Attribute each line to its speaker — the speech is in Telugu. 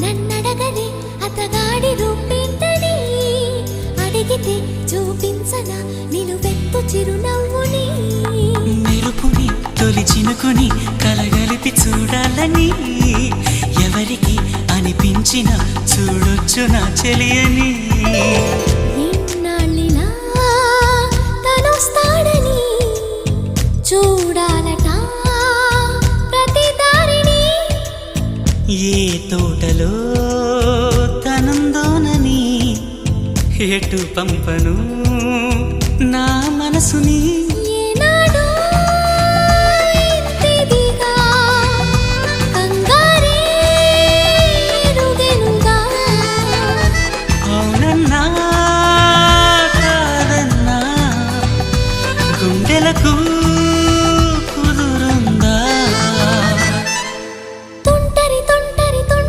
Speaker 1: నన్నడగలే అతగాడి రూపేంటని అడిగితే చూపించనా నిలువెత్తు చిరునవ్వుని
Speaker 2: మెరుపుని తొలి చినుకుని కలగలిపి చూడాలని ఎవరికి అనిపించిన చూడొచ్చు నా చెలియని
Speaker 1: ఎన్నాళ్ళిలా తనొస్తాడని చూడాలట ప్రతి దారిని
Speaker 2: ఏ తోటలో తనందోనని ఎటు పంపను నా మనసుని